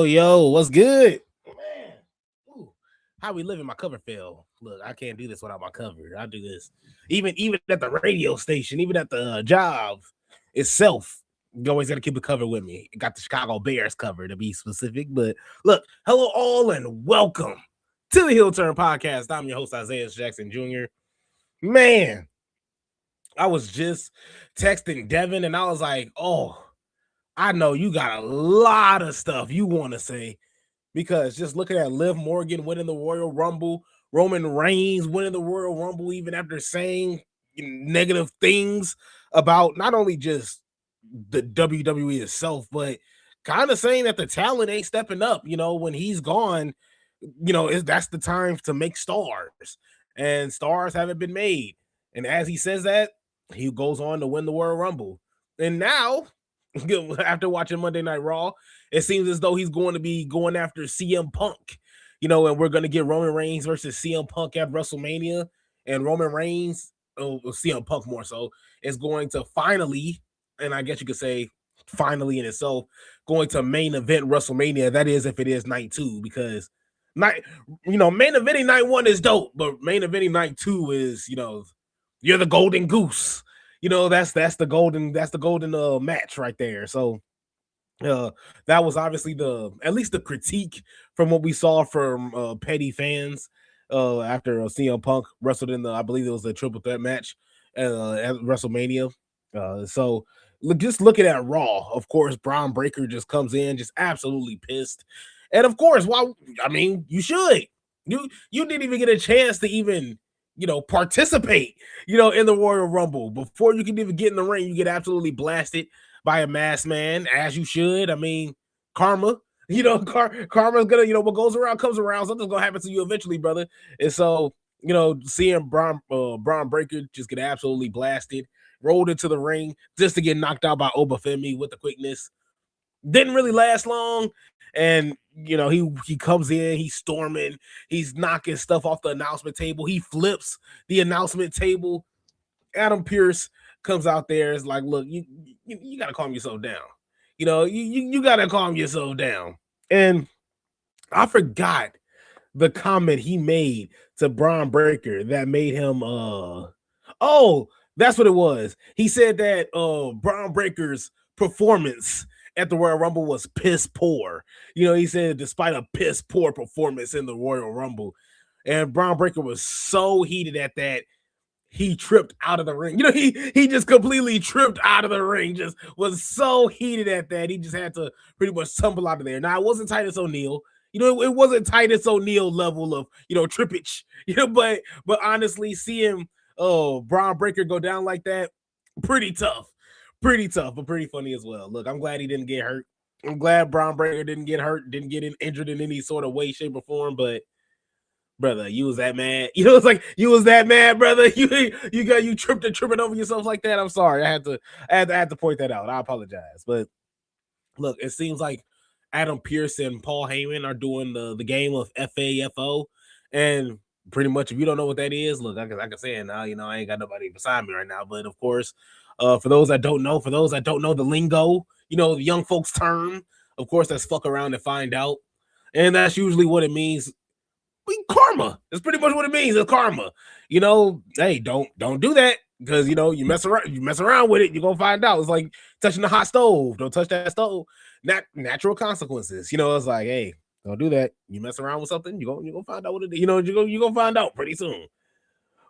Yo, what's good? Man, how we living? My cover fell. Look, I can't do this without my cover. I do this even at the radio station, even at the job itself. You always got to keep a cover with me. Got the Chicago Bears cover to be specific. But look, hello all and welcome to the Heel Turn Podcast. I'm your host, Isaiah Jackson Jr. Man, I was just texting Devin and I was like, oh, I know you got a lot of stuff you want to say because just looking at Liv Morgan winning the Royal Rumble, Roman Reigns winning the Royal Rumble, even after saying negative things about not only just the WWE itself, but kind of saying that the talent ain't stepping up. You know, when he's gone, that's the time to make stars, and stars haven't been made. And as he says that, he goes on to win the Royal Rumble. And now, after watching Monday Night Raw, it seems as though he's going to be going after CM Punk, and we're going to get Roman Reigns versus CM Punk at WrestleMania, and Roman Reigns, CM Punk more so, is going to finally, and I guess you could say finally in itself, going to main event WrestleMania. That is, if it is night 2, because main eventing night 1 is dope, but main eventing night 2 is, you're the golden goose. That's the golden match right there. So that was obviously at least the critique from what we saw from petty fans after CM Punk wrestled in I believe it was a triple threat match at WrestleMania. So just looking at Raw, of course, Braun Breaker just comes in just absolutely pissed. And of course, you should. You didn't even get a chance to even participate, in the Royal Rumble. Before you can even get in the ring, you get absolutely blasted by a masked man, as you should. I mean, karma, karma's gonna, what goes around comes around. Something's gonna happen to you eventually, brother. And so, seeing Braun Breaker just get absolutely blasted, rolled into the ring just to get knocked out by Obafemi with the quickness. Didn't really last long. And he comes in, he's storming, he's knocking stuff off the announcement table, he flips the announcement table. Adam Pearce comes out there, is like, look, you gotta calm yourself down. You gotta calm yourself down. And I forgot the comment he made to Braun Breaker that made him that's what it was. He said that Braun Breaker's performance at the Royal Rumble was piss poor. He said despite a piss poor performance in the Royal Rumble, and Braun Breaker was so heated at that, he tripped out of the ring. He just completely tripped out of the ring, just was so heated at that. He just had to pretty much tumble out of there. Now, it wasn't Titus O'Neil. It wasn't Titus O'Neil level of, trippage, but honestly, seeing Braun Breaker go down like that, pretty tough, but pretty funny as well. Look, I'm glad he didn't get hurt. I'm glad Braun Breaker didn't get hurt, didn't get injured in any sort of way, shape, or form. But brother, you was that mad. It's like you was that mad, brother. You tripping over yourself like that. I'm sorry. I had to point that out. I apologize. But look, it seems like Adam Pearce and Paul Heyman are doing the game of FAFO, and pretty much if you don't know what that is, look, I can say it now. I ain't got nobody beside me right now. But of course, for those that don't know the lingo, the young folks term, of course, that's fuck around and find out. And that's usually what it means. Karma. That's pretty much what it means. It's karma. Hey, don't do that, because you mess around with it, you're gonna find out. It's like touching the hot stove. Don't touch that stove. Natural consequences. It's like, hey, don't do that. You mess around with something, you're gonna find out what it is. You're gonna find out pretty soon.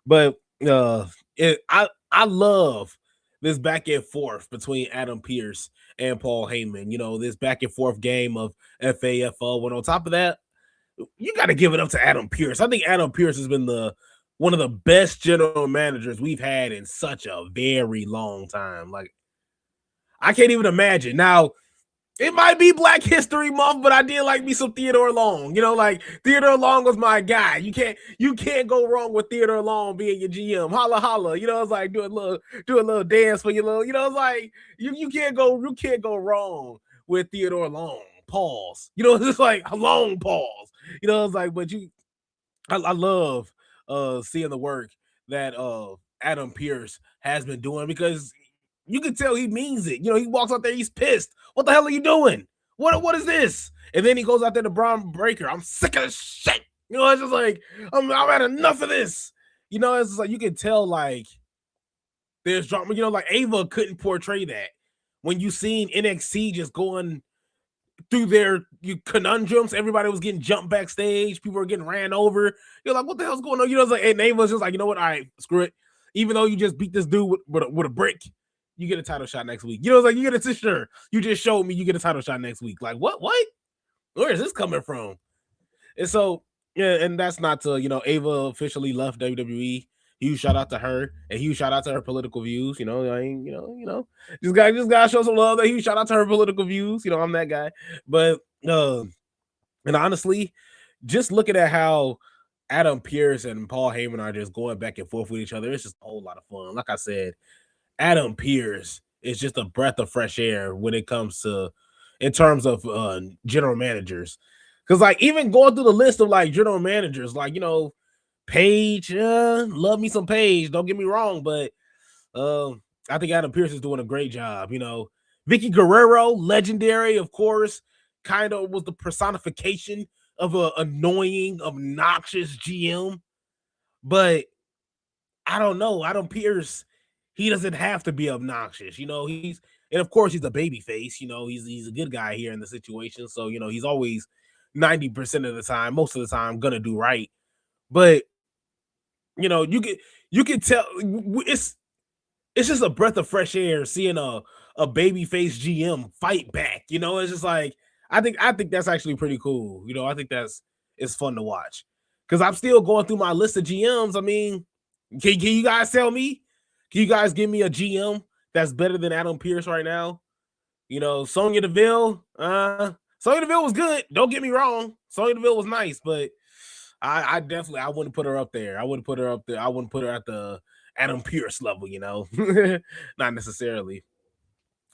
But I love this back and forth between Adam Pearce and Paul Heyman. This back and forth game of FAFO. When on top of that, you got to give it up to Adam Pearce. I think Adam Pearce has been one of the best general managers we've had in such a very long time. Like, I can't even imagine. Now, it might be Black History Month, but I did like me some Theodore Long. You know, like Theodore Long was my guy. You can't go wrong with Theodore Long being your GM. Holla holla. You know, it's like do a little dance for your little. You know, it's like you can't go wrong with Theodore Long. Pause. You know, it's just like a long pause. You know, it's like, but I love seeing the work that Adam Pearce has been doing, because you can tell he means it. You know, he walks out there, he's pissed. What the hell are you doing? What is this? And then he goes out there to Braun Breaker. I'm sick of this shit. You know, it's just like I'm had enough of this. You know, it's just like you can tell like there's drama. You know, like Ava couldn't portray that when you seen NXT just going through their conundrums. Everybody was getting jumped backstage. People were getting ran over. You're like, what the hell's going on? You know, it's like, and Ava's just like, you know what? All right, screw it. Even though you just beat this dude with a brick, you get a title shot next week. You know, it's like, you get a sure. You just showed me you get a title shot next week. Like, what? Where is this coming from? And so, yeah, and that's not to, you know, Ava officially left WWE. Huge shout out to her, and huge shout out to her political views. You know, just gotta show some love. That huge shout out to her political views. You know, I'm that guy. But and honestly, just looking at how Adam Pearce and Paul Heyman are just going back and forth with each other, it's just a whole lot of fun. Like I said, Adam Pearce is just a breath of fresh air when it comes to, in terms of general managers. Because like even going through the list of like general managers, like, you know, Paige, love me some Paige. Don't get me wrong, but I think Adam Pearce is doing a great job. You know, Vicky Guerrero, legendary, of course, kind of was the personification of an annoying, obnoxious GM. But I don't know, Adam Pearce, he doesn't have to be obnoxious. You know, and of course he's a baby face. You know, he's a good guy here in the situation. So, you know, he's always 90% of the time, most of the time, gonna do right. But you know, you can tell it's just a breath of fresh air seeing a babyface GM fight back. You know, it's just like I think that's actually pretty cool. You know, I think it's fun to watch, because I'm still going through my list of GMs. I mean, can you guys tell me? Can you guys give me a GM that's better than Adam Pearce right now? You know, Sonya Deville. Sonya Deville was good. Don't get me wrong. Sonya Deville was nice, but I definitely I wouldn't put her up there. I wouldn't put her up there. I wouldn't put her at the Adam Pearce level, you know. Not necessarily.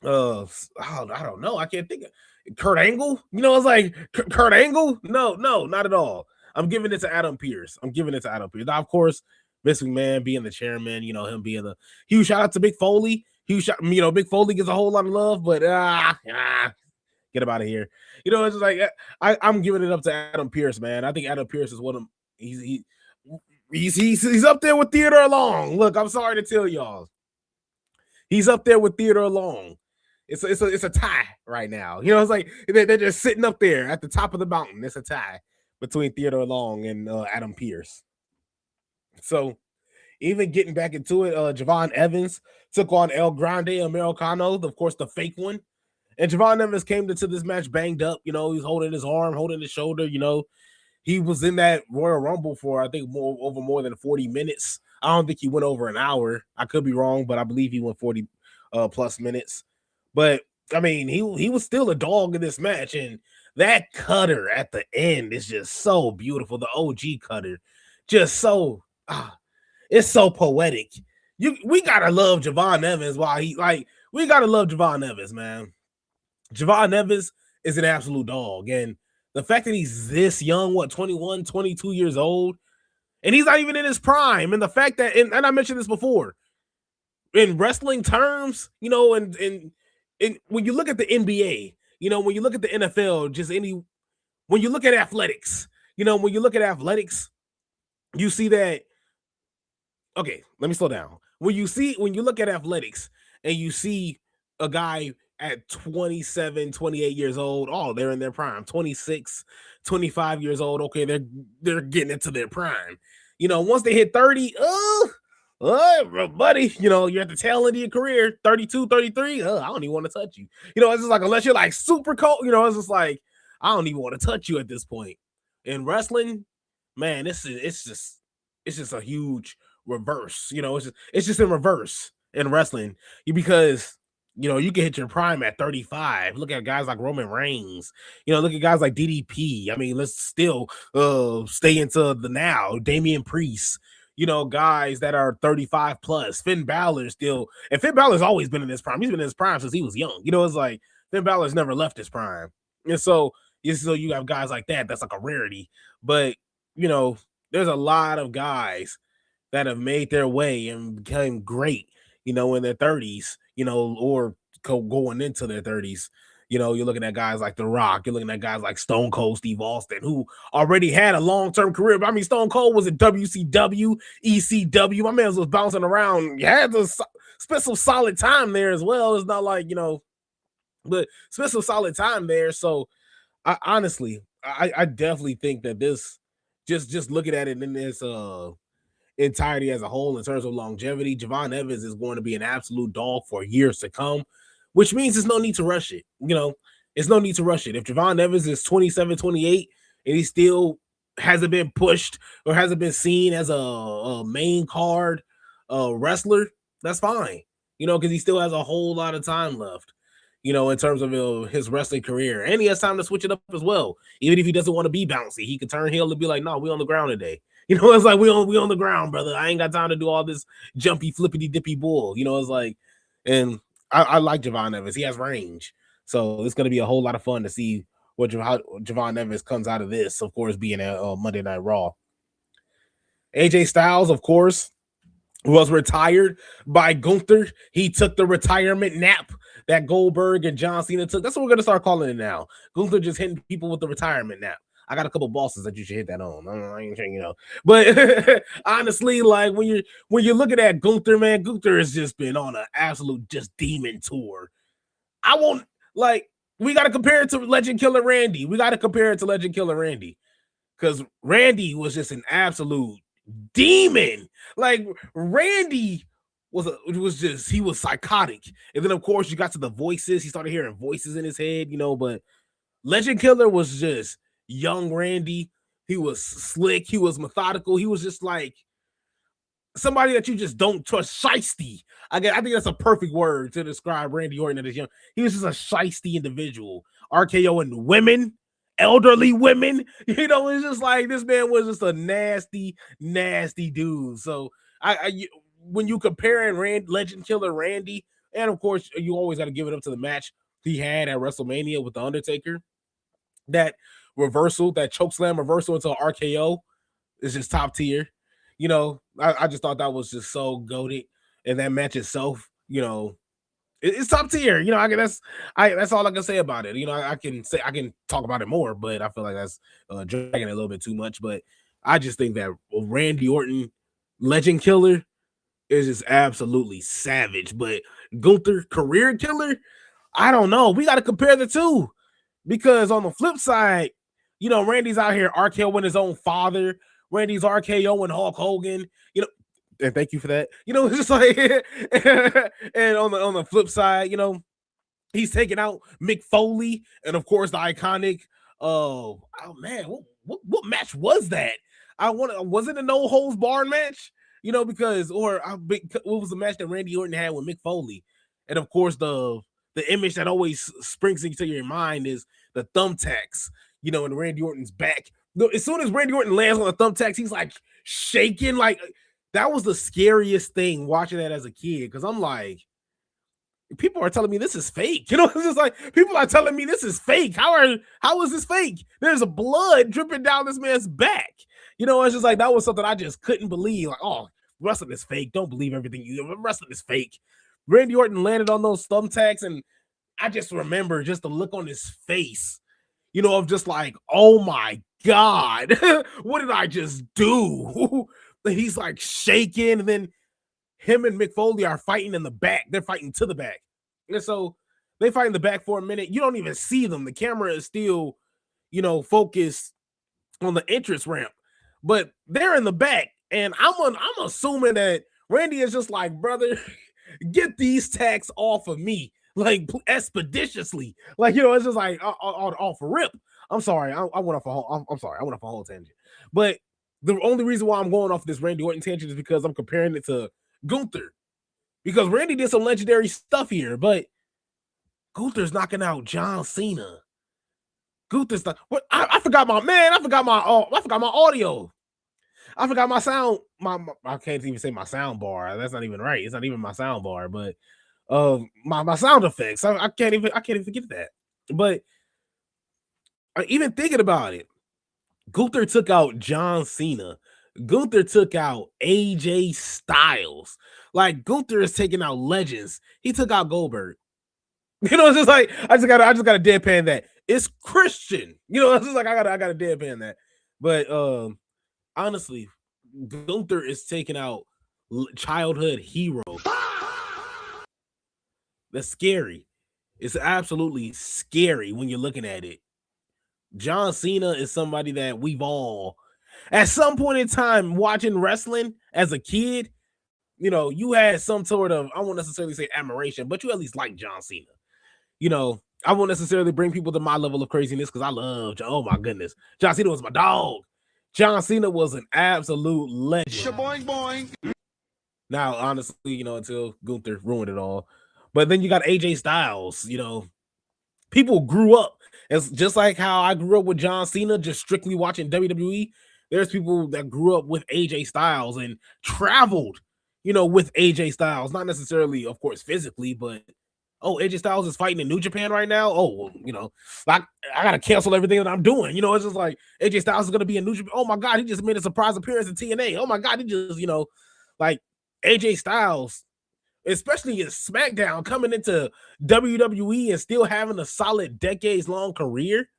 I don't know. I can't think of Kurt Angle. You know, it's like Kurt Angle. No, not at all. I'm giving it to Adam Pearce. Now, of course, Vince McMahon being the chairman, you know, him being the huge shout out to Mick Foley. Huge shout, you know, Mick Foley gets a whole lot of love, but get him out of here. You know, it's just like I'm giving it up to Adam Pearce, man. I think Adam Pearce is one of he's up there with Theodore Long. Look, I'm sorry to tell y'all, he's up there with Theodore Long. It's a tie right now. You know, it's like they're just sitting up there at the top of the mountain. It's a tie between Theodore Long and Adam Pearce. So even getting back into it, Javon Evans took on El Grande Americano, of course, the fake one. And Javon Evans came into this match banged up. You know, he's holding his arm, holding his shoulder. You know, he was in that Royal Rumble for, I think, more than 40 minutes. I don't think he went over an hour. I could be wrong, but I believe he went 40 plus minutes. But, I mean, he was still a dog in this match. And that cutter at the end is just so beautiful. The OG cutter. Just so, it's so poetic. We got to love Javon Evans we got to love Javon Evans, man. Javon Evans is an absolute dog. And the fact that he's this young, 21, 22 years old, and he's not even in his prime. And the fact that, and I mentioned this before, in wrestling terms, you know, and when you look at the NBA, you know, when you look at the NFL, when you look at athletics, you know, you see that, okay, let me slow down. When you look at athletics and you see a guy at 27, 28 years old, they're in their prime. 26, 25 years old, okay, they're getting into their prime. You know, once they hit 30, buddy, you know, you're at the tail end of your career, 32, 33, I don't even want to touch you. You know, it's just like, unless you're like super cold, you know, it's just like, I don't even want to touch you at this point. In wrestling, man, it's it's just a huge reverse. It's just in reverse in wrestling. Because you can hit your prime at 35. Look at guys like Roman Reigns. Look at guys like DDP. I mean, let's still stay into the now. Damian Priest. Guys that are 35 plus. Finn Balor still, and Finn Balor's always been in his prime. He's been in his prime since he was young. It's like Finn Balor's never left his prime. And so you have guys like that. That's like a rarity. But, there's a lot of guys that have made their way and became great, in their 30s, or going into their 30s. You're looking at guys like The Rock. You're looking at guys like Stone Cold Steve Austin, who already had a long-term career. But I mean, Stone Cold was at WCW, ECW. My man was bouncing around. He had to spend some solid time there as well. It's not like, but spent some solid time there. So I honestly, I definitely think that this, just looking at it in this entirety as a whole in terms of longevity, Javon Evans is going to be an absolute dog for years to come, which means there's no need to rush it. It's no need to rush it. If Javon Evans is 27, 28, and he still hasn't been pushed or hasn't been seen as a main card wrestler, that's fine, because he still has a whole lot of time left. In terms of his wrestling career. And he has time to switch it up as well. Even if he doesn't want to be bouncy, he can turn heel and be like, no, we on the ground today. It's like, we on the ground, brother. I ain't got time to do all this jumpy, flippity dippy bull. It's like, and I like Javon Evans. He has range. So it's going to be a whole lot of fun to see how Javon Evans comes out of this, of course, being a Monday Night Raw. AJ Styles, of course, was retired by Gunther. He took the retirement nap that Goldberg and John Cena took. That's what we're going to start calling it now. Gunther just hitting people with the retirement nap. I got a couple bosses that you should hit that on. I ain't saying, But honestly, like when you're looking at Gunther, man, Gunther has just been on an absolute just demon tour. We got to compare it to Legend Killer Randy. Because Randy was just an absolute demon. Like Randy he was psychotic. And then of course you got to the voices. He started hearing voices in his head, but Legend Killer was just young Randy. He was slick. He was methodical. He was just like somebody that you just don't trust. Shiesty. I think that's a perfect word to describe Randy Orton as young. He was just a shiesty individual. RKOing women, elderly women. It's just like this man was just a nasty, nasty dude. So when you compare Legend Killer Randy, and of course you always got to give it up to the match he had at WrestleMania with The Undertaker. That reversal, that chokeslam reversal into an RKO is just top tier. I just thought that was just so goated. And that match itself, it's top tier. That's all I can say about it. I can talk about it more, but I feel like that's dragging it a little bit too much. But I just think that Randy Orton, Legend Killer, is just absolutely savage. But Gunther, career killer, I don't know. We got to compare the two. Because on the flip side, Randy's out here RKOing his own father. Randy's RKOing Hulk Hogan. And thank you for that. It's just like, and on the flip side, he's taking out Mick Foley, and of course the iconic. Oh man, what match was that? Was it a no holds barred match? What was the match that Randy Orton had with Mick Foley? And of course the image that always springs into your mind is the thumbtacks, in Randy Orton's back. As soon as Randy Orton lands on the thumbtacks, he's like shaking. Like that was the scariest thing watching that as a kid. Cause I'm like, people are telling me this is fake. It's just like people are telling me this is fake. How is this fake? There's a blood dripping down this man's back. It's just like that was something I just couldn't believe. Like, oh, wrestling is fake. Don't believe everything wrestling is fake. Randy Orton landed on those thumbtacks, and I just remember just the look on his face, of just like, oh my God, what did I just do? He's like shaking, and then him and Mick Foley are fighting in the back. They're fighting to the back. And so they fight in the back for a minute. You don't even see them. The camera is still, focused on the entrance ramp, but they're in the back. And I'm assuming that Randy is just like, brother, get these tacks off of me, like expeditiously. Like, it's just like off a rip. I'm sorry. I went off a whole tangent. But the only reason why I'm going off this Randy Orton tangent is because I'm comparing it to Gunther. Because Randy did some legendary stuff here, but Gunther's knocking out John Cena. Gunther's not. What? I forgot my man. I forgot my audio. I forgot my sound. I can't even say my sound bar. That's not even right. It's not even my sound bar. But my sound effects. I can't even get that. But even thinking about it, Gunther took out John Cena. Gunther took out AJ Styles. Like Gunther is taking out legends. He took out Goldberg. You know, it's just like I just gotta deadpan that. It's Christian. You know, it's just like I gotta deadpan that. But honestly, Gunther is taking out childhood heroes. That's scary. It's absolutely scary when you're looking at it. John Cena is somebody that we've all, at some point in time, watching wrestling as a kid, you know, you had some sort of, I won't necessarily say admiration, but you at least like John Cena. You know, I won't necessarily bring people to my level of craziness because I love, oh my goodness, John Cena was my dog. John Cena was an absolute legend. Boing, boing. Now, honestly, you know, until Gunther ruined it all. But then you got AJ Styles, you know, people grew up. It's just like how I grew up with John Cena, just strictly watching WWE. There's people that grew up with AJ Styles and traveled, you know, with AJ Styles. Not necessarily, of course, physically, but AJ Styles is fighting in New Japan right now. Oh, well, you know, like I gotta cancel everything that I'm doing. You know, it's just like AJ Styles is gonna be in New Japan. Oh my God, he just made a surprise appearance in TNA. Oh my God, he just, you know, like AJ Styles, especially in SmackDown, coming into WWE and still having a solid decades-long career,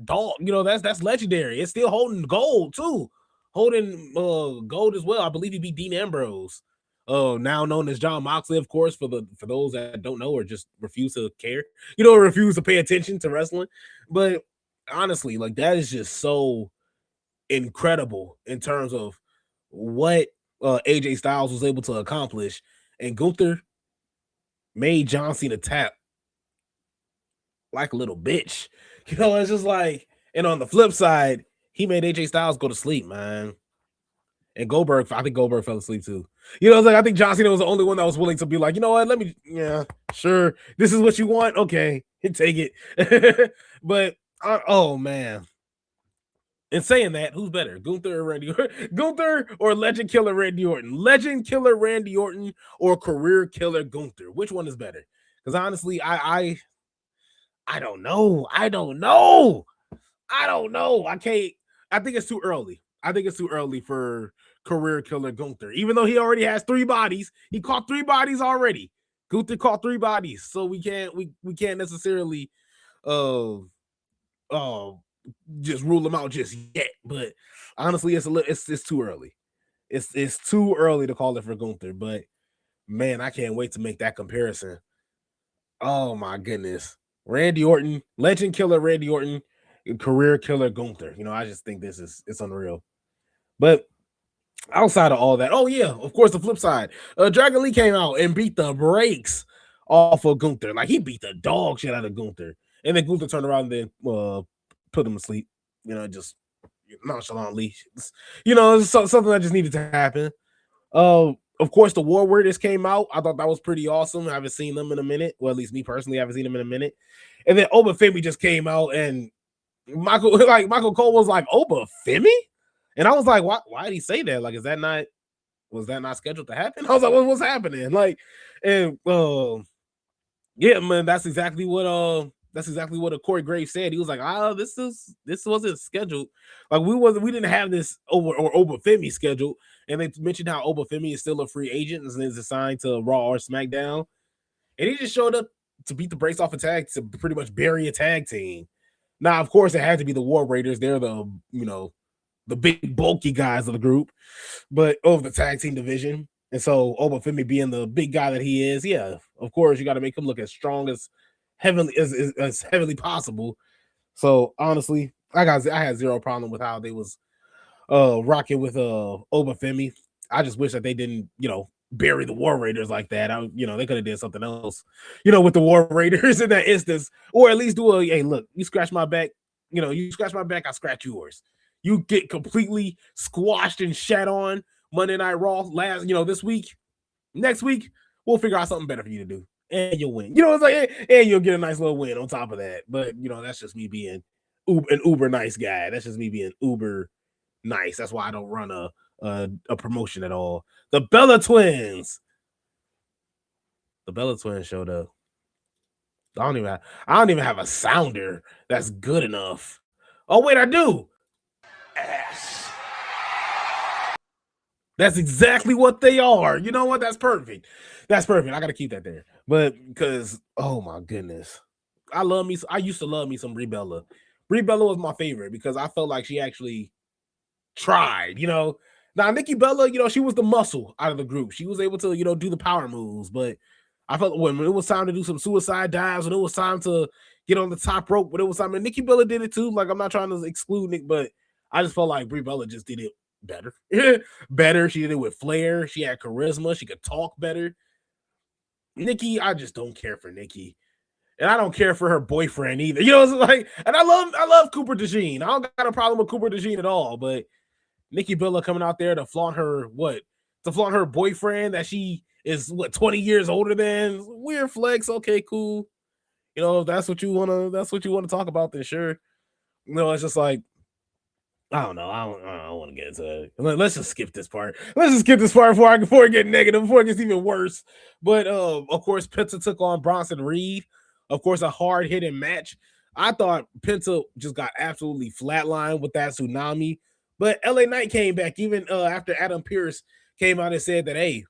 dog, you know, that's legendary. It's still holding gold too, holding gold as well. I believe he beat Dean Ambrose, now known as John Moxley, of course, for those that don't know or just refuse to care, you know, refuse to pay attention to wrestling. But honestly, like that is just so incredible in terms of what AJ Styles was able to accomplish. And Gunther made John Cena tap like a little bitch. You know, it's just like, and on the flip side, he made AJ Styles go to sleep, man. And Goldberg, I think Goldberg fell asleep too. You know, it's like I think John Cena was the only one that was willing to be like, you know what, yeah, sure. This is what you want. Okay, take it. But oh man. In saying that, who's better, Gunther or Randy Orton? Gunther or Legend Killer Randy Orton? Legend Killer Randy Orton or Career Killer Gunther? Which one is better? Because honestly, I don't know. I can't. I think it's too early. I think it's too early for Career Killer Gunther. Even though he already has 3 bodies, he caught 3 bodies already. Gunther caught 3 bodies, so we can't necessarily just rule them out just yet. But honestly, it's too early. It's too early to call it for Gunther. But man, I can't wait to make that comparison. Oh my goodness. Randy Orton, Legend Killer Randy Orton, Career Killer Gunther. You know, I just think it's unreal. But outside of all that, oh yeah, of course, the flip side. Dragon Lee came out and beat the brakes off of Gunther. Like he beat the dog shit out of Gunther. And then Gunther turned around and then put him to sleep. You know, just nonchalantly. You know, it's something that just needed to happen. Of course, the War Warriors came out. I thought that was pretty awesome. I haven't seen them in a minute. Well, at least me personally, I haven't seen them in a minute. And then Oba Femi just came out, and Michael Cole was like, Oba Femi? And I was like, why did he say that? Like, was that not scheduled to happen? I was like, what's happening? Like, and yeah, man, that's exactly what Corey Graves said. He was like, this wasn't scheduled. Like we didn't have this Oba Femi scheduled. And they mentioned how Oba Femi is still a free agent and is assigned to Raw or SmackDown. And he just showed up to beat the brakes off a tag, to pretty much bury a tag team. Now, of course, it had to be the War Raiders. They're the big bulky guys of the group, but of the tag team division. And so Oba Femi being the big guy that he is, yeah, of course, you got to make him look as strong as heavily possible. So honestly, I had zero problem with how they was rocking with Oba Femi. I just wish that they didn't, bury the War Raiders like that. They could have did something else, with the War Raiders in that instance, or at least do hey, look, you scratch my back, you scratch my back, I scratch yours. You get completely squashed and shat on Monday Night Raw this week. Next week, we'll figure out something better for you to do. And you'll win. It's like, and you'll get a nice little win on top of that. But, that's just me being an uber nice guy. That's just me being uber nice. That's why I don't run a promotion at all. The Bella Twins. The Bella Twins showed up. I don't even have a sounder that's good enough. Oh, wait, I do. Ass. That's exactly what they are. You know what? That's perfect. That's perfect. I got to keep that there. But because, oh my goodness. I used to love me some Brie Bella. Brie Bella was my favorite because I felt like she actually tried, Now, Nikki Bella, she was the muscle out of the group. She was able to, do the power moves. But I felt when it was time to do some suicide dives, when it was time to get on the top rope, when it was time, and Nikki Bella did it too. Like, I'm not trying to exclude Nick, but I just felt like Brie Bella just did it better. Better. She did it with flair. She had charisma. She could talk better. Nikki, I just don't care for Nikki. And I don't care for her boyfriend either. It's like, and I love Cooper DeJean. I don't got a problem with Cooper DeJean at all, but Nikki Bella coming out there to flaunt her boyfriend that she is 20 years older than. Weird flex. Okay, cool. If that's what you want to talk about, then sure. It's just like, I don't know. I don't want to get into it. Let's just skip this part. Before it gets negative, before it gets even worse. But of course, Penta took on Bronson Reed. Of course, a hard-hitting match. I thought Penta just got absolutely flatlined with that tsunami. But LA Knight came back even after Adam Pearce came out and said that, hey,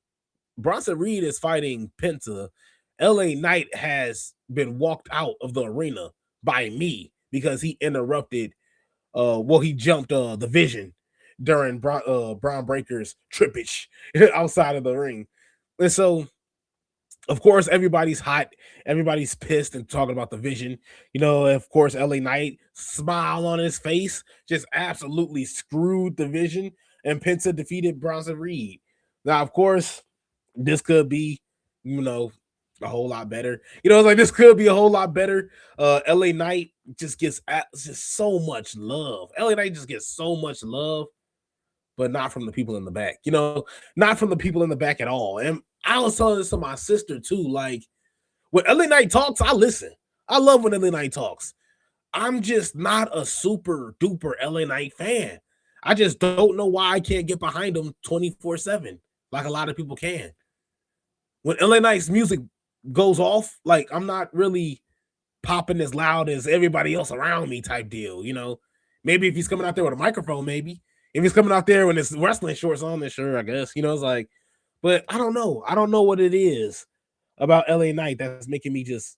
Bronson Reed is fighting Penta. LA Knight has been walked out of the arena by me because he interrupted. He jumped the Vision during Braun Breaker's trippage outside of the ring. And so, of course, everybody's hot. Everybody's pissed and talking about the Vision. Of course, LA Knight, smile on his face, just absolutely screwed the Vision, and Penta defeated Bronson Reed. Now, of course, this could be, a whole lot better. It's like this could be a whole lot better. LA Knight just gets just so much love. LA Knight just gets so much love, but not from the people in the back. Not from the people in the back at all. And I was telling this to my sister too. Like, when LA Knight talks, I listen. I love when LA Knight talks. I'm just not a super duper LA Knight fan. I just don't know why I can't get behind him 24/7 like a lot of people can. When LA Knight's music goes off, like, I'm not really popping as loud as everybody else around me type deal. Maybe if he's coming out there with a microphone, maybe if he's coming out there when it's wrestling shorts on, then sure, I guess. It's like, but I don't know what it is about LA Knight that's making me just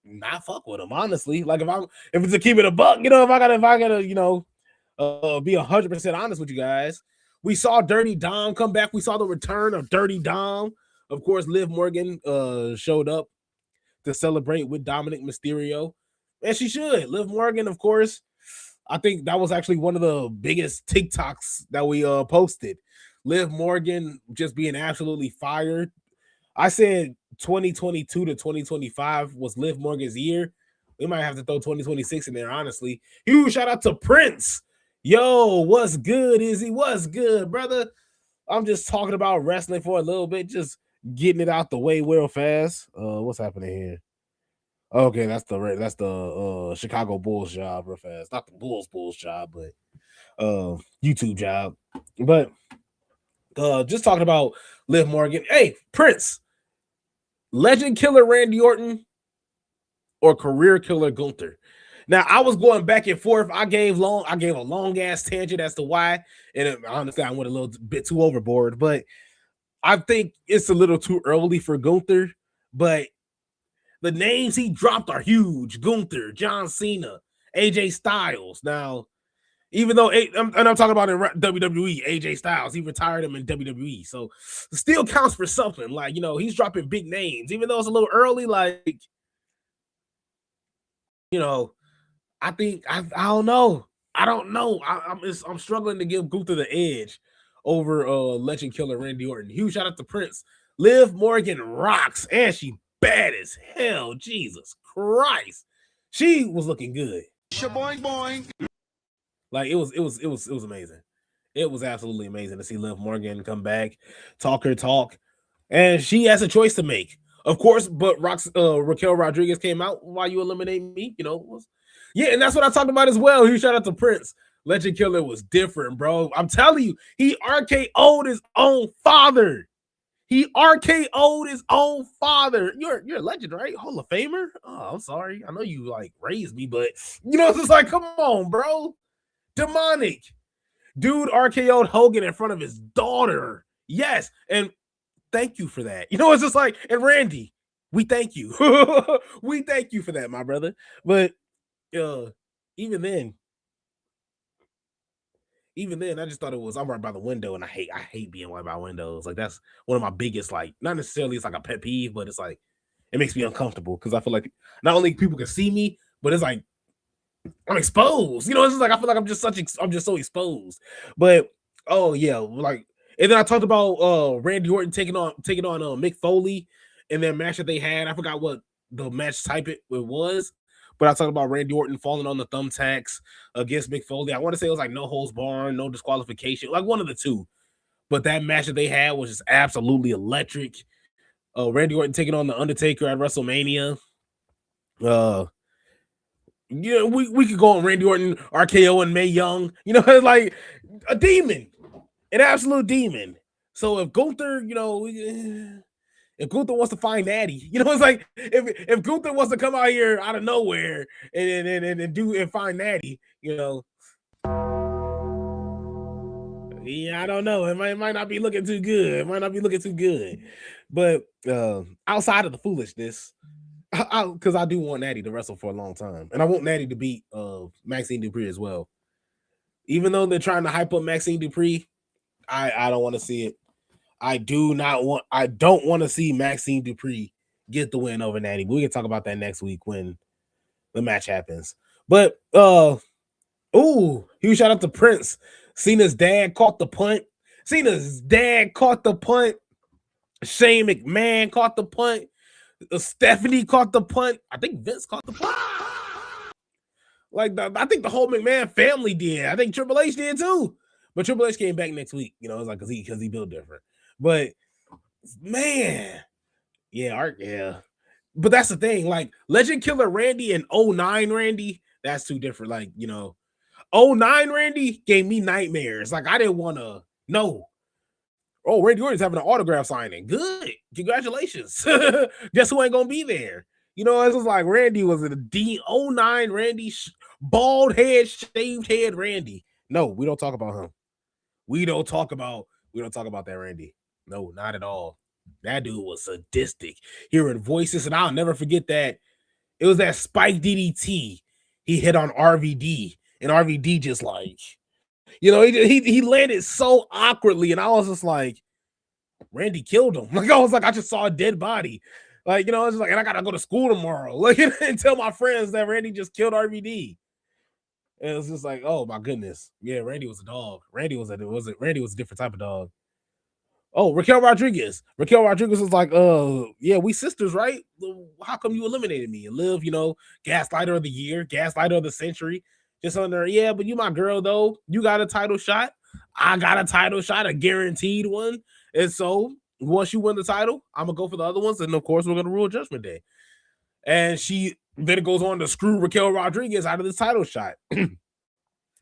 not fuck with him, honestly. Like, if it's a keep it a buck, if I gotta be 100% honest with you guys. We saw Dirty Dom come back. We saw the return of Dirty Dom. Of course, Liv Morgan showed up to celebrate with Dominic Mysterio, and she should. Liv Morgan, of course. I think that was actually one of the biggest TikToks that we posted. Liv Morgan just being absolutely fired. I said 2022 to 2025 was Liv Morgan's year. We might have to throw 2026 in there, honestly. Huge shout out to Prince. Yo, what's good, Izzy? What's good, brother? I'm just talking about wrestling for a little bit, just getting it out the way real fast. What's happening here? Okay, that's the Chicago Bulls job real fast. Not the Bulls job, but YouTube job. But just talking about Liv Morgan. Hey, Prince, legend killer Randy Orton or career killer Gunther? Now, I was going back and forth. I gave a long ass tangent as to why, and honestly, I went a little bit too overboard. But I think it's a little too early for Gunther. But the names he dropped are huge: Gunther, John Cena, AJ Styles. Now, even though I'm talking about in WWE, AJ Styles, he retired him in WWE, so it still counts for something. Like, he's dropping big names, even though it's a little early. Like, I think I don't know. I'm struggling to give Gunther the edge over legend killer Randy Orton. Huge shout out to Prince. Liv Morgan rocks, and she bad as hell. Jesus Christ, she was looking good. Boing boing. Like it was amazing. It was absolutely amazing to see Liv Morgan come back, talk her talk, and she has a choice to make, of course. But Raquel Rodriguez came out, "Why you eliminate me?" Yeah, and that's what I talked about as well. He shout out to Prince. Legend Killer was different, bro. I'm telling you, he RKO'd his own father. He RKO'd his own father. You're a legend, right? Hall of Famer? Oh, I'm sorry. I know you like raised me, but it's just like, come on, bro. Demonic. Dude RKO'd Hogan in front of his daughter. Yes. And thank you for that. It's just like, and Randy, we thank you. We thank you for that, my brother. But even then, I just thought it was, I'm right by the window, and I hate being right by windows. Like, that's one of my biggest, like, not necessarily it's like a pet peeve, but it's like it makes me uncomfortable because I feel like not only people can see me, but it's like I'm exposed. It's just like I feel like I'm just so exposed. But oh yeah, like, and then I talked about Randy Orton taking on Mick Foley in their match that they had. I forgot what the match type it was, but I talked about Randy Orton falling on the thumbtacks against Mick Foley. I want to say it was like no holds barred, no disqualification, like one of the two. But that match that they had was just absolutely electric. Randy Orton taking on the Undertaker at WrestleMania. We could go on Randy Orton, RKO, and Mae Young. Like a demon, an absolute demon. So if Gunther, if Gunther wants to find Natty, it's like if Gunther wants to come out here out of nowhere and find Natty, yeah, I don't know. It might not be looking too good. But outside of the foolishness, because I do want Natty to wrestle for a long time, and I want Natty to beat Maxine Dupree as well. Even though they're trying to hype up Maxine Dupree, I don't want to see it. I don't want to see Maxine Dupree get the win over Natty. But we can talk about that next week when the match happens. But huge shout out to Prince. Cena's dad caught the punt. Shane McMahon caught the punt. Stephanie caught the punt. I think Vince caught the punt. I think the whole McMahon family did. I think Triple H did too. But Triple H came back next week. It's like because he built different. But man, yeah. But that's the thing. Like Legend Killer Randy and 09 Randy, that's too different. Like 09 Randy gave me nightmares. Like I didn't want to know. Oh, Randy Orton's having an autograph signing. Good. Congratulations. Guess who ain't going to be there? It's just like Randy was a D09 Randy, bald head, shaved head Randy. No, we don't talk about him. We don't talk about that Randy. No, not at all. That dude was sadistic. Hearing voices, and I'll never forget that. It was that Spike DDT he hit on RVD, and RVD just like, he landed so awkwardly, and I was just like, Randy killed him. Like I was like, I just saw a dead body. Like, it's like, and I gotta go to school tomorrow. Like, and tell my friends that Randy just killed RVD. And it was just like, oh my goodness. Yeah, Randy was a dog. Randy was a different type of dog. Oh, Raquel Rodriguez. Raquel Rodriguez was like, yeah, we sisters, right? How come you eliminated me? And Liv, gaslighter of the year, gaslighter of the century. Just on there, yeah, but you my girl, though. You got a title shot. I got a title shot, a guaranteed one. And so once you win the title, I'm going to go for the other ones. And, of course, we're going to rule Judgment Day. And she then goes on to screw Raquel Rodriguez out of this title shot.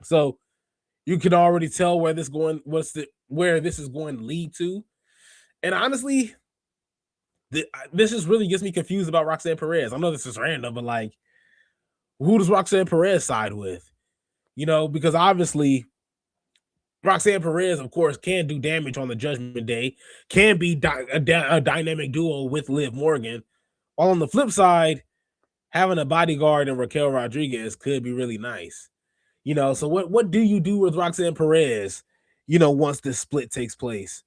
So you can already tell where this is going to lead to. And honestly, this just really gets me confused about Roxanne Perez. I know this is random, but like, who does Roxanne Perez side with? Because obviously Roxanne Perez, of course, can do damage on the Judgment Day, can be a dynamic duo with Liv Morgan. While on the flip side, having a bodyguard in Raquel Rodriguez could be really nice. So what do you do with Roxanne Perez, once this split takes place?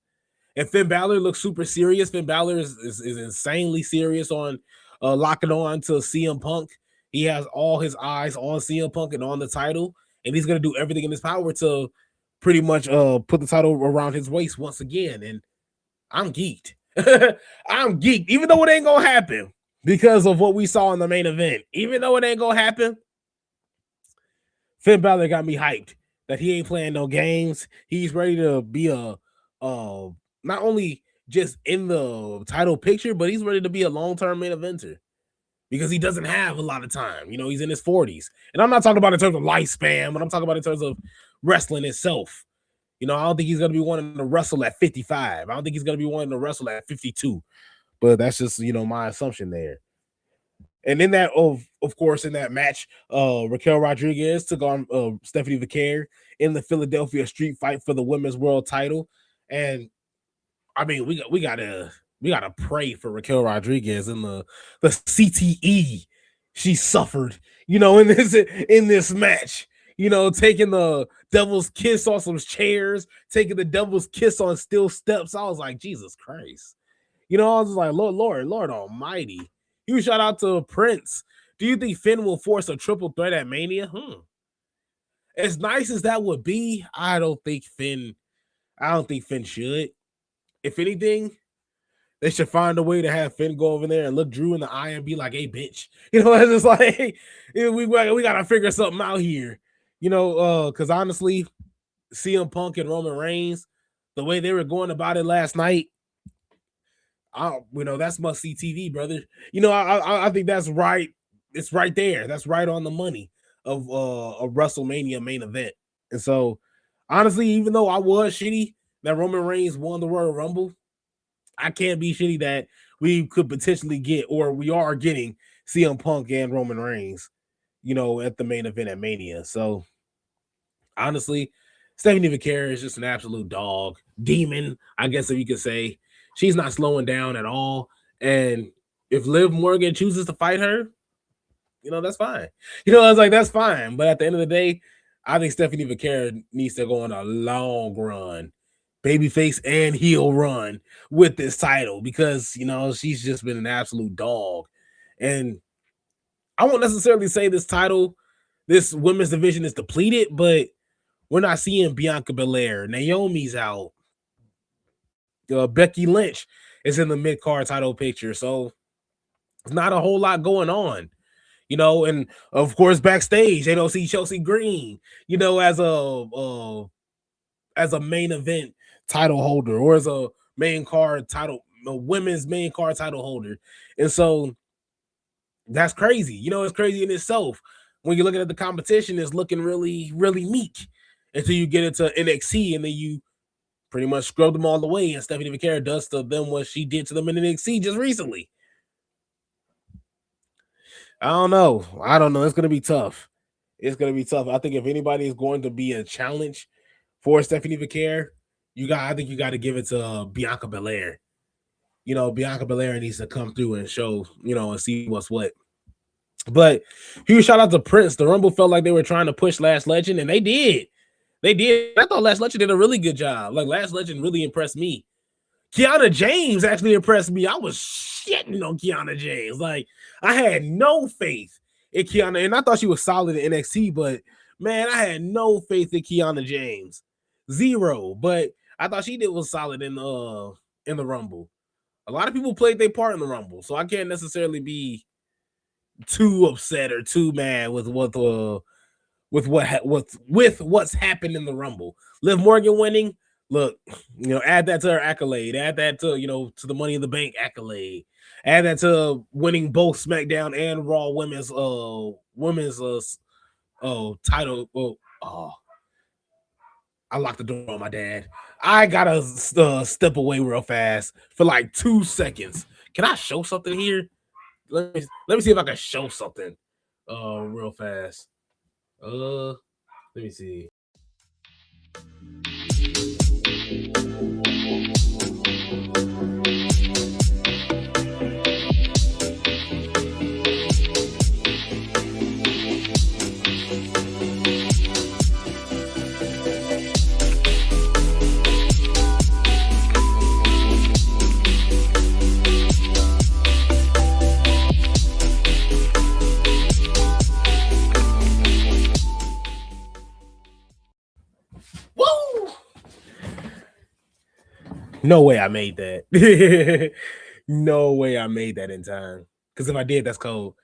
And Finn Balor looks super serious. Finn Balor is insanely serious on locking on to CM Punk. He has all his eyes on CM Punk and on the title, and he's going to do everything in his power to pretty much put the title around his waist once again. And I'm geeked. I'm geeked, even though it ain't going to happen because of what we saw in the main event. Even though it ain't going to happen, Finn Balor got me hyped that he ain't playing no games. He's ready to be not only just in the title picture, but he's ready to be a long-term main eventer because he doesn't have a lot of time. You know, he's in his 40s. And I'm not talking about in terms of lifespan, but I'm talking about in terms of wrestling itself. You know, I don't think he's going to be wanting to wrestle at 55. I don't think he's going to be wanting to wrestle at 52. But that's just, you know, my assumption there. And in that, of course, in that match, Raquel Rodriguez took on Stephanie Vaquer in the Philadelphia Street Fight for the Women's World Title. And I mean, we gotta pray for Raquel Rodriguez in the CTE she suffered, you know, in this match. You know, taking the devil's kiss on some chairs, taking the devil's kiss on steel steps. I was like, Jesus Christ. You know, I was like, Lord Almighty. Huge shout out to Prince. Do you think Finn will force a triple threat at Mania? As nice as that would be, I don't think Finn should. If anything, they should find a way to have Finn go over there and look Drew in the eye and be like, "Hey, bitch," you know. It's just like, hey, we gotta figure something out here, you know. Because honestly, CM Punk and Roman Reigns, the way they were going about it last night, you know, that's must see TV, brother. You know, I think that's right. It's right there. That's right on the money of a WrestleMania main event. And so, honestly, even though I was shitty that Roman Reigns won the Royal Rumble, I can't be shitty that we could potentially get, or we are getting, CM Punk and Roman Reigns, you know, at the main event at Mania. So, honestly, Stephanie Vaquer is just an absolute dog, demon, I guess if you could say. She's not slowing down at all. And if Liv Morgan chooses to fight her, you know, that's fine. You know, I was like, that's fine. But at the end of the day, I think Stephanie Vaquer needs to go on a long run, babyface and heel run with this title because, you know, she's just been an absolute dog. And I won't necessarily say this women's division is depleted, but we're not seeing Bianca Belair. Naomi's out. Becky Lynch is in the mid-card title picture. So it's not a whole lot going on. You know, and of course, backstage, they don't see Chelsea Green, you know, as a main event title holder or as a women's main card title holder. And so that's crazy. You know, it's crazy in itself. When you're looking at the competition, it's looking really, really meek until you get into NXT and then you pretty much scrub them all the way. And Stephanie Vaquer does to them what she did to them in NXT just recently. I don't know. It's going to be tough. It's going to be tough. I think if anybody is going to be a challenge for Stephanie Vaquer, I think you got to give it to Bianca Belair. You know, Bianca Belair needs to come through and show, you know, and see what's what. But huge shout out to Prince. The Rumble felt like they were trying to push Last Legend, and they did. They did. I thought Last Legend did a really good job. Like, Last Legend really impressed me. Kiana James actually impressed me. I was shitting on Kiana James. Like, I had no faith in Kiana, and I thought she was solid in NXT, but man, I had no faith in Kiana James. Zero. But I thought she was solid in the Rumble. A lot of people played their part in the Rumble, so I can't necessarily be too upset or too mad with what's happened in the Rumble. Liv Morgan winning. Look, you know, add that to her accolade. Add that to, you know, to the Money in the Bank accolade. Add that to winning both SmackDown and Raw women's title. I locked the door on my dad. I gotta step away real fast for like 2 seconds. Can I show something here? Let me see if I can show something real fast. Let me see. Woo! No way I made that. No way I made that in time. Because if I did, that's cold.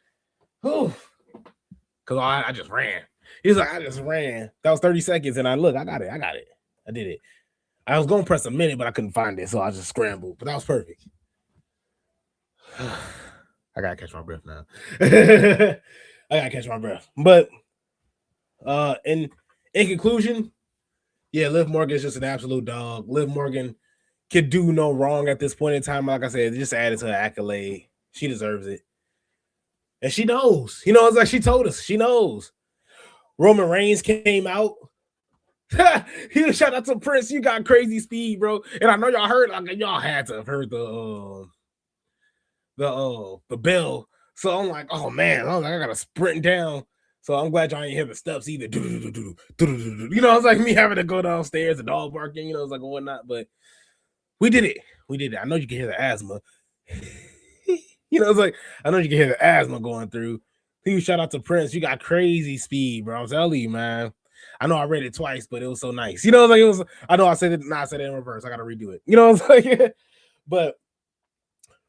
Because I just ran. He's like, I just ran. That was 30 seconds, and I got it. I did it. I was gonna press a minute, but I couldn't find it, so I just scrambled. But that was perfect. I gotta catch my breath now. I gotta catch my breath. But in conclusion, yeah, Liv Morgan is just an absolute dog. Liv Morgan could do no wrong at this point in time. Like I said, just added to her accolade. She deserves it. And she knows. You know, it's like she told us. She knows. Roman Reigns came out. He shout out to Prince. You got crazy speed, bro. And I know y'all heard, like y'all had to have heard the bell. So I'm like, oh man, I was like, I gotta sprint down. So I'm glad y'all ain't hear the steps either. You know, it's like me having to go downstairs, the dog barking, you know, it's like whatnot. But we did it. We did it. I know you can hear the asthma. You know, it's like I know you can hear the asthma going through. Huge shout out to Prince. You got crazy speed, bro. I'm telling you, man. I know I read it twice, but it was so nice. You know, like it was. I know I said it. Nah, I said it in reverse. I gotta redo it. You know, it's like, but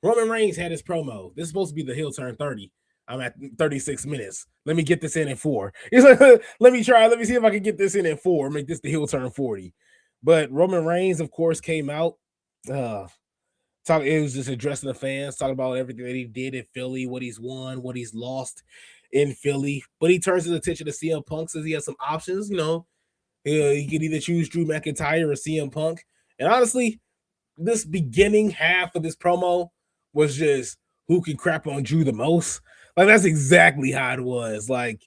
Roman Reigns had his promo. This is supposed to be the heel turn 30. I'm at 36 minutes. Let me get this in 4. He's like, let me try. Let me see if I can get this in 4. Make this the heel turn 40. But Roman Reigns, of course, came out. It was just addressing the fans, talking about everything that he did in Philly, what he's won, what he's lost in Philly. But he turns his attention to CM Punk, says he has some options. You know, he could either choose Drew McIntyre or CM Punk. And honestly, this beginning half of this promo was just who can crap on Drew the most. Like, that's exactly how it was. Like,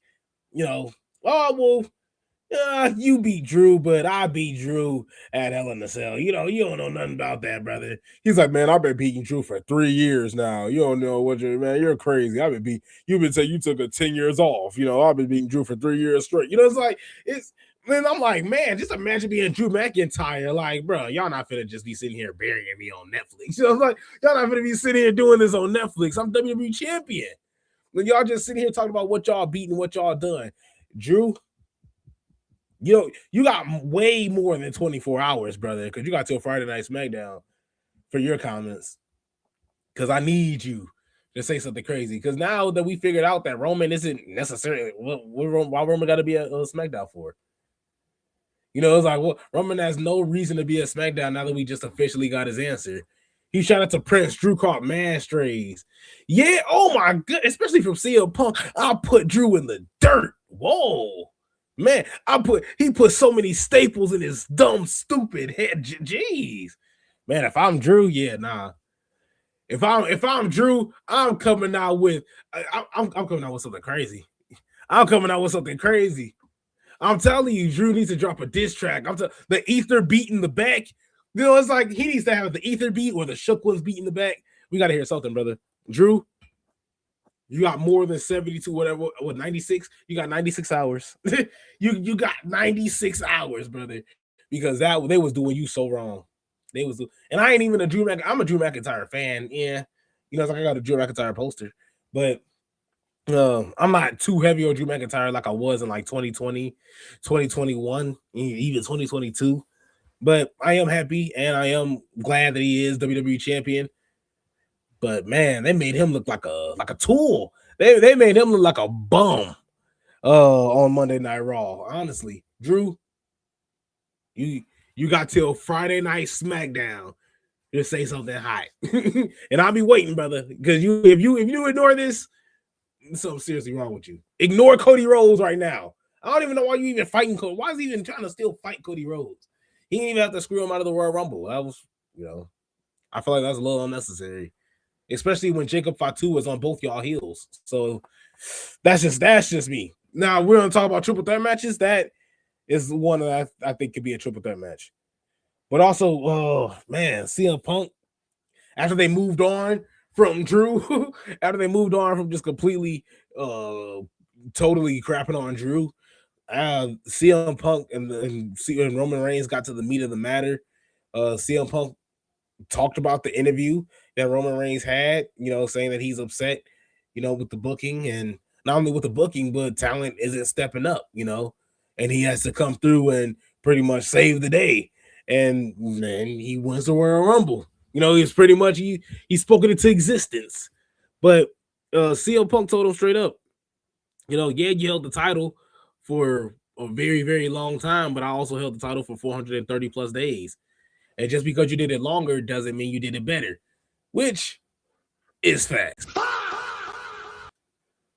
you know, oh, well, you beat Drew, but I beat Drew at Hell in a Cell. You know, you don't know nothing about that, brother. He's like, man, I've been beating Drew for 3 years now. You don't know what you're crazy. You've been saying you took 10 years off. You know, I've been beating Drew for 3 years straight. You know, it's like, then I'm like, man, just imagine being Drew McIntyre. Like, bro, y'all not finna just be sitting here burying me on Netflix. You know, it's like, y'all not finna be sitting here doing this on Netflix. I'm WWE champion. When y'all just sitting here talking about what y'all beating, what y'all done. Drew, you got way more than 24 hours, brother, because you got till Friday Night SmackDown for your comments. Because I need you to say something crazy. Because now that we figured out that Roman isn't necessarily why Roman got to be a SmackDown for. You know, it's like, well, Roman has no reason to be a SmackDown now that we just officially got his answer. He shout out to Prince. Drew caught man strays. Yeah, oh my god, especially from CM Punk. I'll put Drew in the dirt. Whoa. Man, he put so many staples in his dumb, stupid head. Jeez. Man, if I'm Drew, yeah, nah. If I'm Drew, I'm coming out with I'm coming out with something crazy. I'm coming out with something crazy. I'm telling you, Drew needs to drop a diss track. The ether beat in the back. You know, it's like he needs to have the ether beat or the shook ones beat in the back. We gotta hear something, brother. Drew, you got more than 72, whatever, 96? You got 96 hours. you got 96 hours, brother, because they was doing you so wrong. And I ain't even I'm a Drew McIntyre fan. Yeah. You know, it's like I got a Drew McIntyre poster, but I'm not too heavy on Drew McIntyre like I was in like 2020, 2021, even 2022. But I am happy and I am glad that he is WWE champion. But man, they made him look like a tool. They made him look like a bum on Monday Night Raw. Honestly, Drew, you got till Friday Night SmackDown to say something hot. And I'll be waiting, brother. Because if you ignore this, something seriously wrong with you. Ignore Cody Rhodes right now. I don't even know why you even fighting Cody. Why is he even trying to still fight Cody Rhodes? He didn't even have to screw him out of the Royal Rumble. That was, I feel like that's a little unnecessary. Especially when Jacob Fatu was on both y'all heels. So that's just me. Now we're gonna talk about triple threat matches. That is one that I think could be a triple threat match. But also, oh man, CM Punk, after they moved on from Drew, after they moved on from just completely totally crapping on Drew, CM Punk and Roman Reigns got to the meat of the matter. CM Punk talked about the interview that Roman Reigns had, saying that he's upset, with the booking, and not only with the booking, but talent isn't stepping up, and he has to come through and pretty much save the day. And then he wins the Royal Rumble. He's pretty much, he's spoken into existence. But CM Punk told him straight up, you held the title for a very, very long time, but I also held the title for 430 plus days. And just because you did it longer doesn't mean you did it better, which is facts.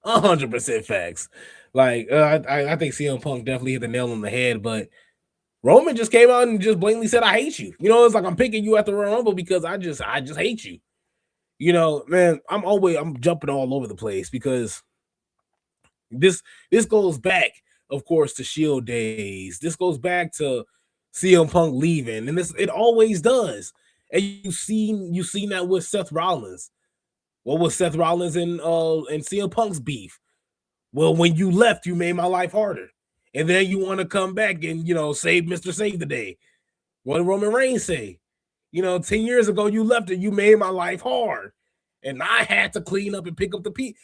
100% facts. Like I think CM Punk definitely hit the nail on the head, but Roman just came out and just blatantly said, "I hate you." You know, it's like I'm picking you at the Royal Rumble because I just hate you. You know, man, I'm jumping all over the place because this goes back, of course, to Shield days. This goes back to CM Punk leaving, and it always does. And you've seen that with Seth Rollins. What was Seth Rollins and CM Punk's beef? Well, when you left, you made my life harder. And then you want to come back and, save Mr. Save the Day. What did Roman Reigns say? 10 years ago, you left and you made my life hard. And I had to clean up and pick up the piece.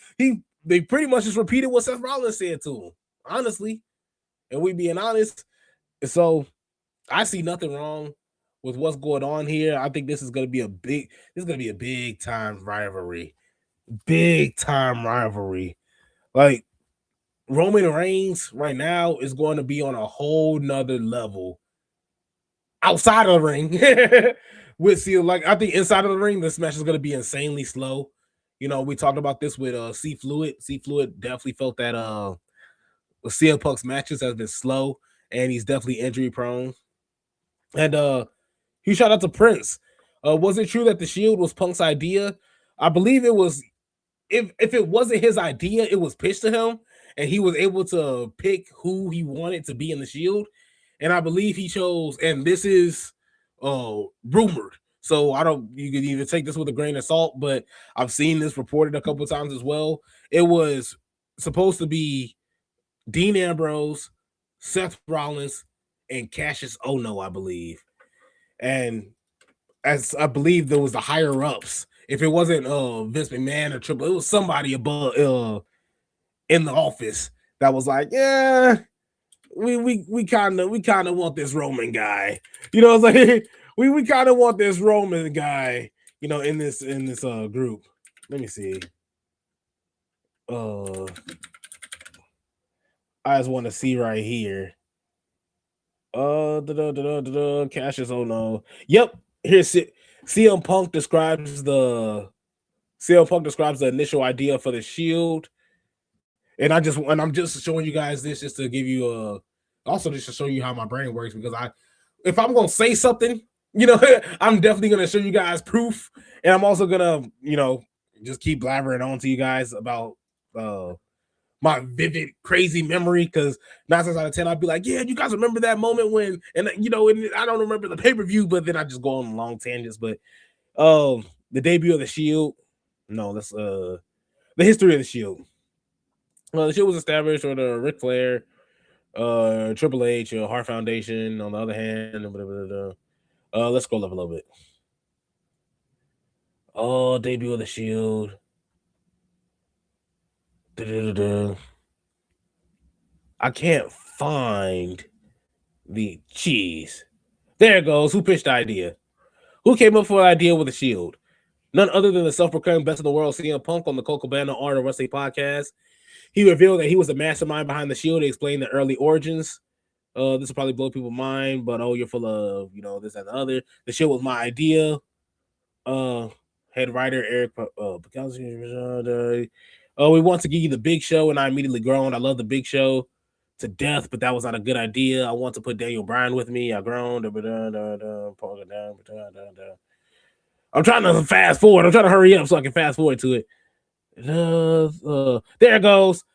They pretty much just repeated what Seth Rollins said to him, honestly. And we being honest. So I see nothing wrong with what's going on here. I think this is going to be a big time rivalry. Big time rivalry. Like, Roman Reigns right now is going to be on a whole nother level outside of the ring. With CM, like, I think inside of the ring, this match is going to be insanely slow. We talked about this with C Fluid. C Fluid definitely felt that CM Punk's matches has been slow, and he's definitely injury prone. And he shout out to Prince. Was it true that the Shield was Punk's idea? I believe it was. If it wasn't his idea, it was pitched to him, and he was able to pick who he wanted to be in the Shield. And I believe he chose, and this is rumored. So you can even take this with a grain of salt, but I've seen this reported a couple of times as well. It was supposed to be Dean Ambrose, Seth Rollins, and Cassius Ohno, I believe. And as I believe there was the higher ups. If it wasn't Vince McMahon or Triple, it was somebody above in the office that was like, yeah, we kind of want this Roman guy. It's like we kind of want this Roman guy. In this group. Let me see. I just want to see right here. Cassius Ohno. Yep. Here's it. CM Punk describes the initial idea for the Shield, and I'm just showing you guys this just to give you also just to show you how my brain works, because if I'm gonna say something, I'm definitely gonna show you guys proof, and I'm also gonna just keep blabbering on to you guys about my vivid, crazy memory, because 9 times out of 10, I'd be like, yeah, you guys remember that moment when, and I don't remember the pay-per-view, but then I just go on long tangents. But the debut of the Shield, no, that's the history of the Shield. The Shield was established under Ric Flair, Triple H, Hart Foundation, on the other hand, let's scroll up a little bit. Debut of the Shield. I can't find the cheese. There it goes. Who pitched the idea? Who came up with the idea with the Shield? None other than the self-proclaimed best in the world, CM Punk, on the Coco Cabana Art of Wrestling podcast. He revealed that he was the mastermind behind the Shield. He explained the early origins. This will probably blow people's mind, but you're full of this and the other. The Shield was my idea. Head writer Eric we want to give you the Big Show, and I immediately groaned. I love the Big Show to death, but that was not a good idea. I want to put Daniel Bryan with me. I groaned. I'm trying to fast forward. I'm trying to hurry up so I can fast forward to it. There it goes.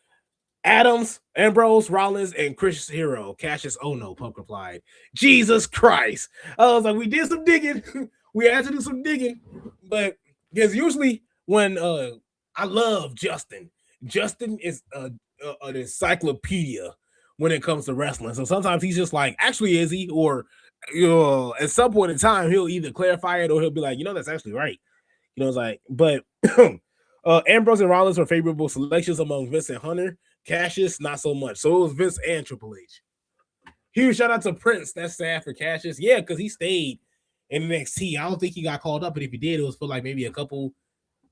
Adams, Ambrose, Rollins, and Chris Hero. Cassius Ohno, Punk replied. Jesus Christ. I was like, we did some digging. We had to do some digging. But because usually when I love Justin. Justin is an encyclopedia when it comes to wrestling. So sometimes he's just like, actually, Izzy, or at some point in time, he'll either clarify it or he'll be like, that's actually right. It's like, but Ambrose and Rollins were favorable selections among Vince and Hunter. Cassius, not so much. So it was Vince and Triple H. Huge shout out to Prince. That's sad for Cassius. Yeah, because he stayed in NXT. I don't think he got called up, but if he did, it was for like maybe a couple,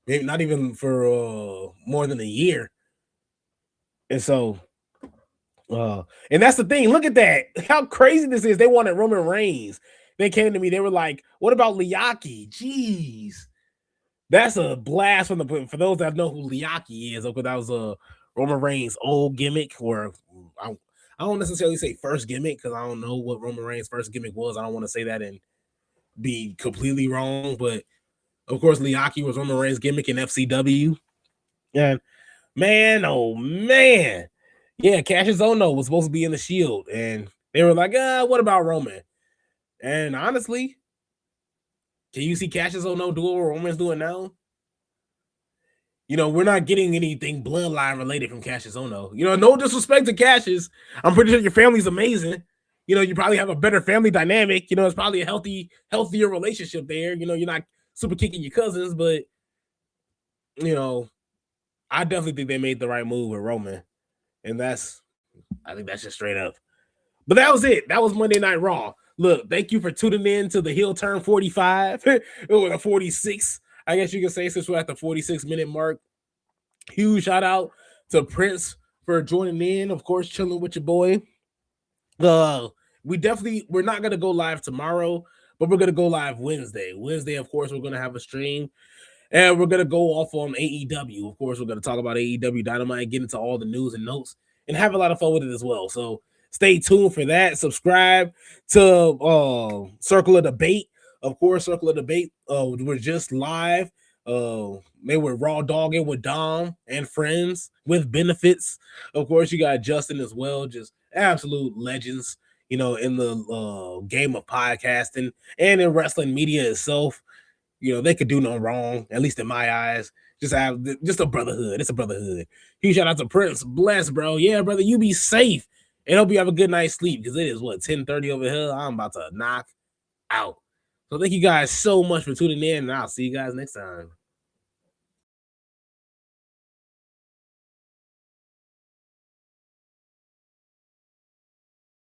maybe not even for more than a year. And so And that's the thing. Look at that. How crazy this is. They wanted Roman Reigns. They came to me. They were like, "What about Liaki?" Jeez, that's a blast from the. For those that know who Liaki is, okay, that was a Roman Reigns' old gimmick, or I don't necessarily say first gimmick because I don't know what Roman Reigns' first gimmick was. I don't want to say that and be completely wrong, but of course, Liaki was Roman Reigns' gimmick in FCW. And man, oh man. Yeah, Cassius Ohno was supposed to be in the Shield, and they were like, what about Roman? And honestly, can you see Cassius Ohno do what Roman's doing now? You know, we're not getting anything bloodline related from Cassius Ohno. You know, no disrespect to Cassius. I'm pretty sure your family's amazing. You know, you probably have a better family dynamic. You know, it's probably a healthier relationship there. You know, you're not super kicking your cousins, but you know, I definitely think they made the right move with Roman. And I think that's just straight up. But that was it. That was Monday Night Raw. Look, thank you for tuning in to the Heel Turn 45 or the 46. I guess you can say, since we're at the 46-minute mark. Huge shout out to Prince for joining in. Of course, chilling with your boy. We're not gonna go live tomorrow, but we're gonna go live Wednesday. Wednesday, of course, we're gonna have a stream. And we're going to go off on AEW. Of course, we're going to talk about AEW Dynamite, get into all the news and notes, and have a lot of fun with it as well. So stay tuned for that. Subscribe to Circle of Debate. Of course, Circle of Debate, we're just live. They were raw dogging with Dom and friends with benefits. Of course, you got Justin as well. Just absolute legends, you know, in the game of podcasting and in wrestling media itself. You know, they could do no wrong, at least in my eyes. Just a brotherhood. It's a brotherhood. Huge shout out to Prince. Bless, bro. Yeah, brother, you be safe. And hope you have a good night's sleep because it is 10:30 over here. I'm about to knock out. So thank you guys so much for tuning in, and I'll see you guys next time.